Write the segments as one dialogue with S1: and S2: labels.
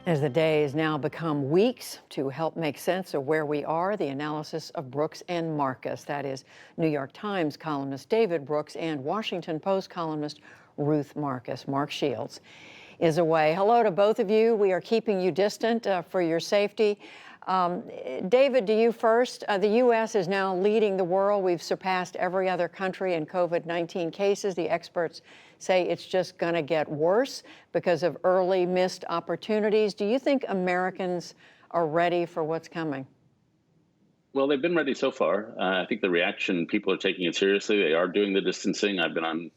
S1: As the days now become weeks to help make sense of where we are, the analysis of Brooks and Marcus. That is New York Times columnist David Brooks and Washington Post columnist Ruth Marcus. Mark Shields is away. Hello to both of you. We are keeping you distant for your safety. David, to you first. The U.S. is now leading the world. We've surpassed every other country in COVID-19 cases. The experts say it's just going to get worse because of early missed opportunities. Do you think Americans are ready for what's coming?
S2: Well, they've been ready so far. I think the reaction, people are taking it seriously. They are doing the distancing. I've been on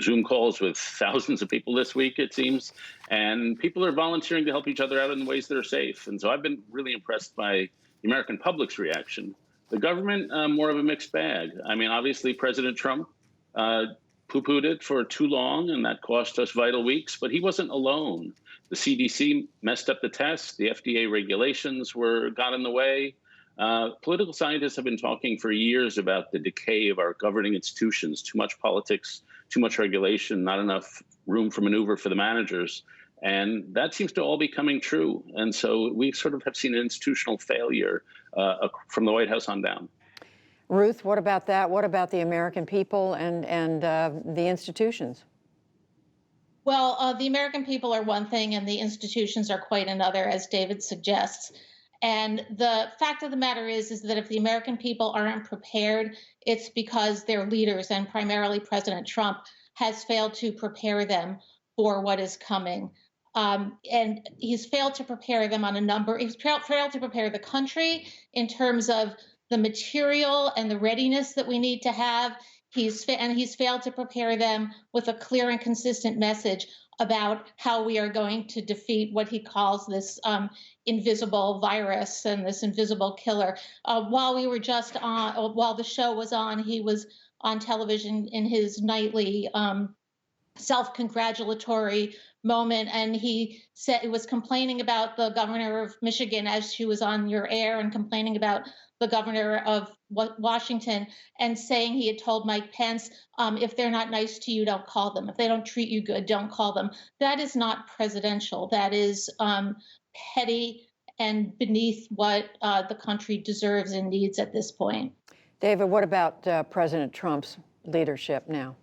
S2: Zoom calls with thousands of people this week, it seems, and people are volunteering to help each other out in ways that are safe. And so I've been really impressed by the American public's reaction. The government, more of a mixed bag. I mean, obviously, President Trump poo-pooed it for too long, and that cost us vital weeks, but he wasn't alone. The CDC messed up the test. The FDA regulations got in the way. Political scientists have been talking for years about the decay of our governing institutions, too much politics, too much regulation, not enough room for maneuver for the managers. And that seems to all be coming true. And so we sort of have seen an institutional failure from the White House on down.
S1: Ruth, what about that? What about the American people and the institutions?
S3: Well, the American people are one thing and the institutions are quite another, as David suggests. And the fact of the matter is that if the American people aren't prepared, it's because their leaders, and primarily President Trump, has failed to prepare them for what is coming. And he's failed to prepare them on a number, he's failed to prepare the country in terms of the material and the readiness that we need to have. He's failed to prepare them with a clear and consistent message about how we are going to defeat what he calls this invisible virus and this invisible killer. While the show was on, he was on television in his nightly self-congratulatory moment, and he was complaining about the governor of Michigan as she was on your air, and complaining about the governor of Washington, and saying he had told Mike Pence, if they're not nice to you, don't call them. If they don't treat you good, don't call them. That is not presidential. That is petty and beneath what the country deserves and needs at this point.
S1: David, what about President Trump's leadership now?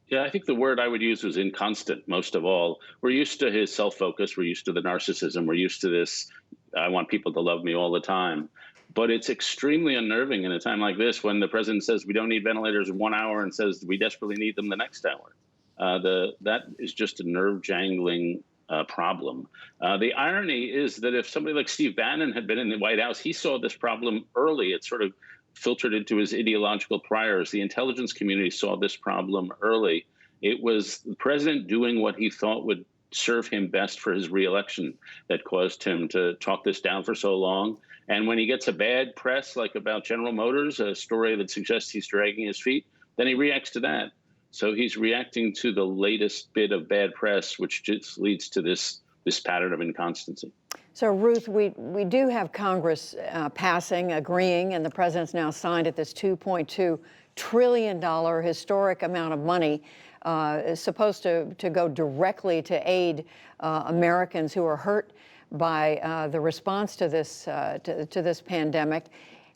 S2: Yeah, I think the word I would use was inconstant, most of all. We're used to his self-focus. We're used to the narcissism. We're used to this, I want people to love me all the time. But it's extremely unnerving in a time like this when the president says we don't need ventilators in 1 hour and says we desperately need them the next hour. That is just a nerve-jangling problem. The irony is that if somebody like Steve Bannon had been in the White House, he saw this problem early. It sort of filtered into his ideological priors. The intelligence community saw this problem early. It was the president doing what he thought would serve him best for his reelection that caused him to talk this down for so long. And when he gets a bad press, like about General Motors, a story that suggests he's dragging his feet, then he reacts to that. So he's reacting to the latest bit of bad press, which just leads to this pattern of inconstancy.
S1: So, Ruth, we do have Congress passing, agreeing, and the president's now signed at this $2.2 trillion historic amount of money is supposed to go directly to aid Americans who are hurt by the response to this pandemic.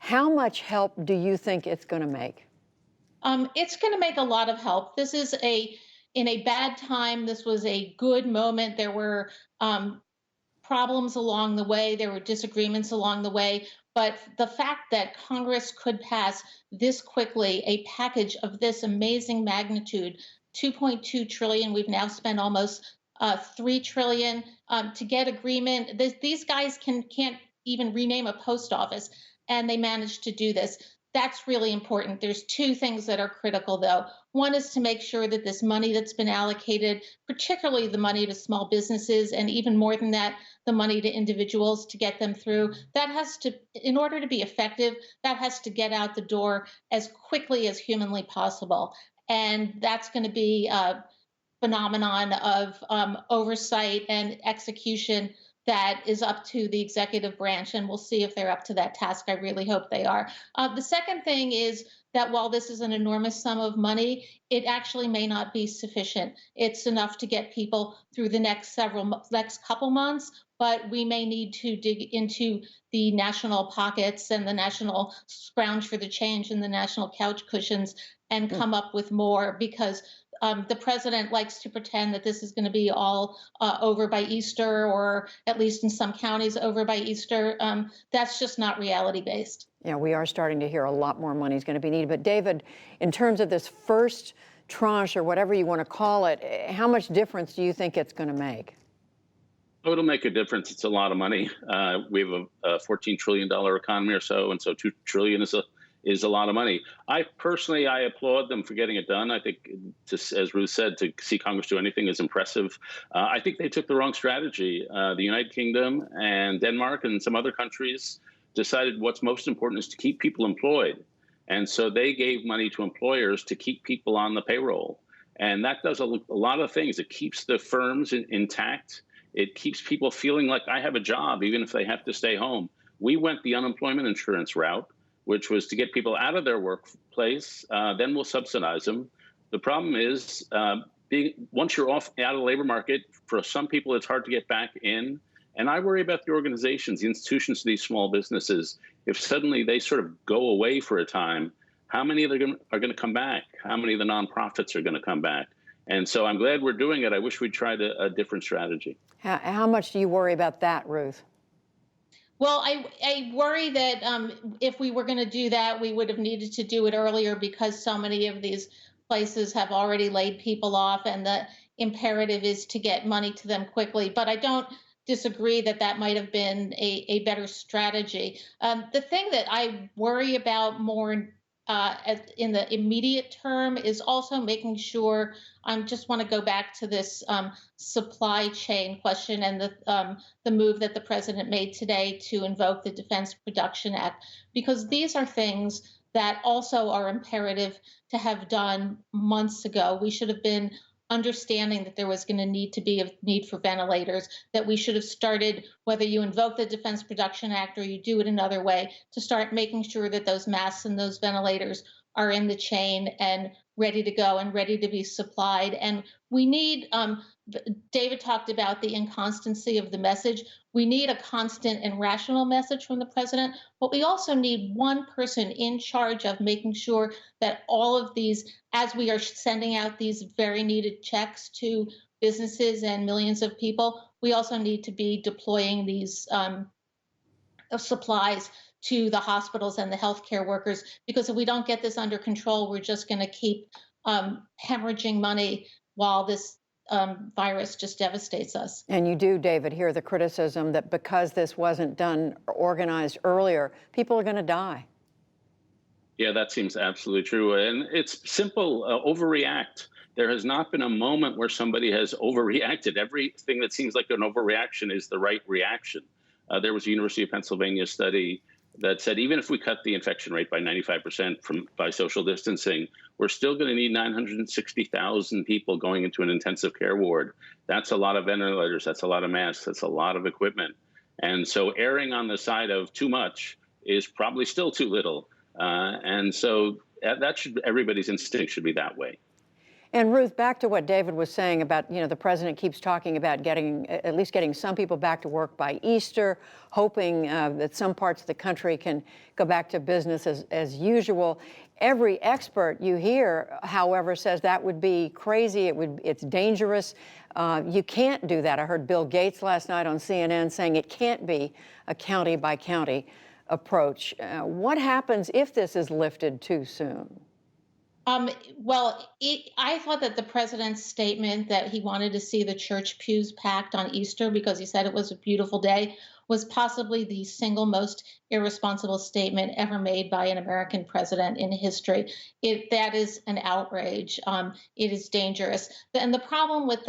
S1: How much help do you think it's going to make?
S3: It's going to make a lot of help. This is in a bad time. This was a good moment. There were problems along the way. There were disagreements along the way. But the fact that Congress could pass this quickly a package of this amazing magnitude, 2.2 trillion, we've now spent almost 3 trillion to get agreement. These guys can't even rename a post office, and they managed to do this. That's really important. There's two things that are critical, though. One is to make sure that this money that's been allocated, particularly the money to small businesses, and even more than that, the money to individuals to get them through, that has to, in order to be effective, that has to get out the door as quickly as humanly possible. And that's going to be a phenomenon of oversight and execution that is up to the executive branch, and we'll see if they're up to that task. I really hope they are. The second thing is that while this is an enormous sum of money, it actually may not be sufficient. It's enough to get people through the next couple months, but we may need to dig into the national pockets and the national scrounge for the change and the national couch cushions and come up with more, because the president likes to pretend that this is going to be all over by Easter, or at least in some counties over by Easter. That's just not reality based.
S1: Yeah, we are starting to hear a lot more money is going to be needed. But David, in terms of this first tranche, or whatever you want to call it, how much difference do you think it's going to make?
S2: Oh, it'll make a difference. It's a lot of money. We have a $14 trillion economy or so, and so $2 trillion is a lot of money. I applaud them for getting it done. I think, as Ruth said, to see Congress do anything is impressive. I think they took the wrong strategy. The United Kingdom and Denmark and some other countries decided what's most important is to keep people employed. And so they gave money to employers to keep people on the payroll. And that does a lot of things. It keeps the firms intact. It keeps people feeling like I have a job, even if they have to stay home. We went the unemployment insurance route, which was to get people out of their workplace, then we'll subsidize them. The problem is, once you're out of the labor market, for some people, it's hard to get back in. And I worry about the organizations, the institutions of these small businesses. If suddenly they sort of go away for a time, how many of them are going to come back? How many of the nonprofits are going to come back? And so I'm glad we're doing it. I wish we'd tried a different strategy.
S1: How much do you worry about that, Ruth?
S3: Well, I worry that if we were going to do that, we would have needed to do it earlier, because so many of these places have already laid people off, and the imperative is to get money to them quickly. But I don't disagree that that might have been a better strategy. The thing that I worry about more in the immediate term is also making sure, I just want to go back to this supply chain question and the move that the president made today to invoke the Defense Production Act, because these are things that also are imperative to have done months ago. We should have been understanding that there was going to need to be a need for ventilators, that we should have started, whether you invoke the Defense Production Act or you do it another way, to start making sure that those masks and those ventilators are in the chain and ready to go and ready to be supplied. And we need, David talked about the inconstancy of the message. We need a constant and rational message from the president, but we also need one person in charge of making sure that all of these, as we are sending out these very needed checks to businesses and millions of people, we also need to be deploying these supplies to the hospitals and the healthcare workers, because if we don't get this under control, we're just going to keep hemorrhaging money while this virus just devastates us.
S1: And you do, David, hear the criticism that because this wasn't done or organized earlier, people are going to die.
S2: Yeah, that seems absolutely true. And it's simple, overreact. There has not been a moment where somebody has overreacted. Everything that seems like an overreaction is the right reaction. There was a University of Pennsylvania study that said even if we cut the infection rate by 95% by social distancing, we're still going to need 960,000 people going into an intensive care ward. That's a lot of ventilators. That's a lot of masks. That's a lot of equipment. And so erring on the side of too much is probably still too little. And so everybody's instinct should be that way.
S1: And Ruth, back to what David was saying about, the president keeps talking about at least getting some people back to work by Easter, hoping that some parts of the country can go back to business as usual. Every expert you hear, however, says that would be crazy. It's dangerous. You can't do that. I heard Bill Gates last night on CNN saying it can't be a county by county approach. What happens if this is lifted too soon?
S3: I thought that the president's statement that he wanted to see the church pews packed on Easter because he said it was a beautiful day was possibly the single most irresponsible statement ever made by an American president in history. That is an outrage. It is dangerous. And the problem with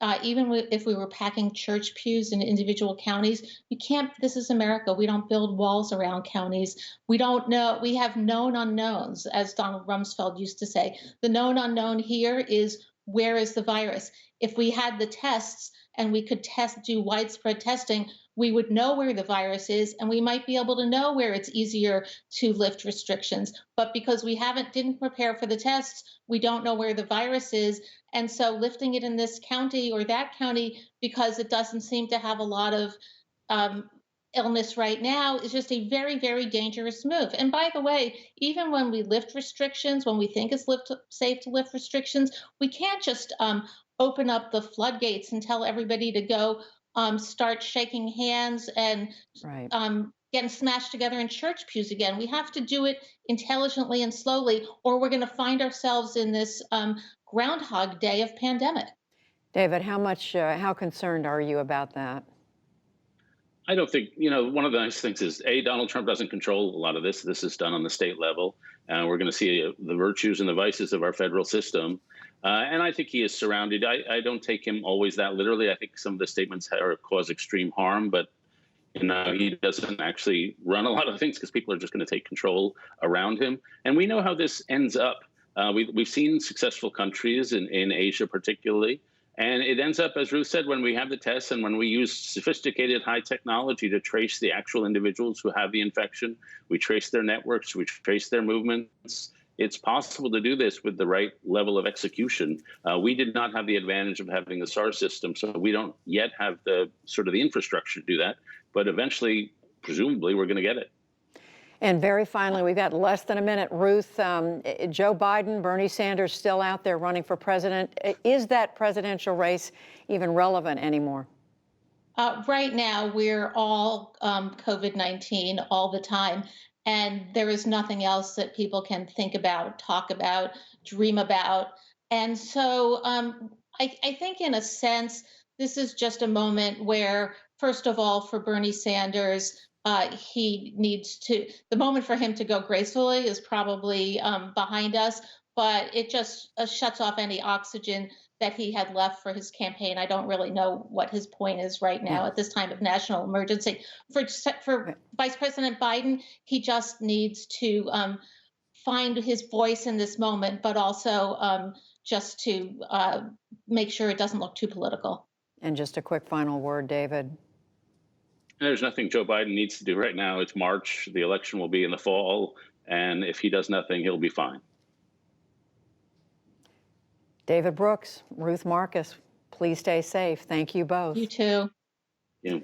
S3: if we were packing church pews in individual counties, we can't. This is America. We don't build walls around counties. We don't know. We have known unknowns, as Donald Rumsfeld used to say. The known unknown here is where is the virus? If we had the tests and we could do widespread testing, we would know where the virus is, and we might be able to know where it's easier to lift restrictions. But because we didn't prepare for the tests, we don't know where the virus is. And so lifting it in this county or that county because it doesn't seem to have a lot of um, illness right now is just a very, very dangerous move. And by the way, even when we lift restrictions, when we think it's safe to lift restrictions, we can't just open up the floodgates and tell everybody to go start shaking hands and
S1: Right.
S3: getting smashed together in church pews again. We have to do it intelligently and slowly, or we're going to find ourselves in this Groundhog Day of pandemic.
S1: David, how concerned are you about that?
S2: I don't think, one of the nice things is, Donald Trump doesn't control a lot of this. This is done on the state level. And we're going to see the virtues and the vices of our federal system. And I think he is surrounded. I don't take him always that literally. I think some of the statements cause extreme harm, but he doesn't actually run a lot of things because people are just going to take control around him. And we know how this ends up. We've seen successful countries in Asia particularly. And it ends up, as Ruth said, when we have the tests and when we use sophisticated high technology to trace the actual individuals who have the infection, we trace their networks, we trace their movements. It's possible to do this with the right level of execution. We did not have the advantage of having the SARS system, so we don't yet have the infrastructure to do that. But eventually, presumably, we're going to get it.
S1: And very finally, we've got less than a minute. Ruth, Joe Biden, Bernie Sanders still out there running for president. Is that presidential race even relevant anymore?
S3: Right now, we're all COVID-19 all the time, and there is nothing else that people can think about, talk about, dream about. And so I think, in a sense, this is just a moment where, first of all, for Bernie Sanders, the moment for him to go gracefully is probably behind us, but it just shuts off any oxygen that he had left for his campaign. I don't really know what his point is right now at this time of national emergency. For Vice President Biden, he just needs to find his voice in this moment, but also just to make sure it doesn't look too political.
S1: And just a quick final word, David.
S2: There's nothing Joe Biden needs to do right now. It's March. The election will be in the fall. And if he does nothing, he'll be fine.
S1: David Brooks, Ruth Marcus, please stay safe. Thank you both.
S3: You too.
S2: Yeah.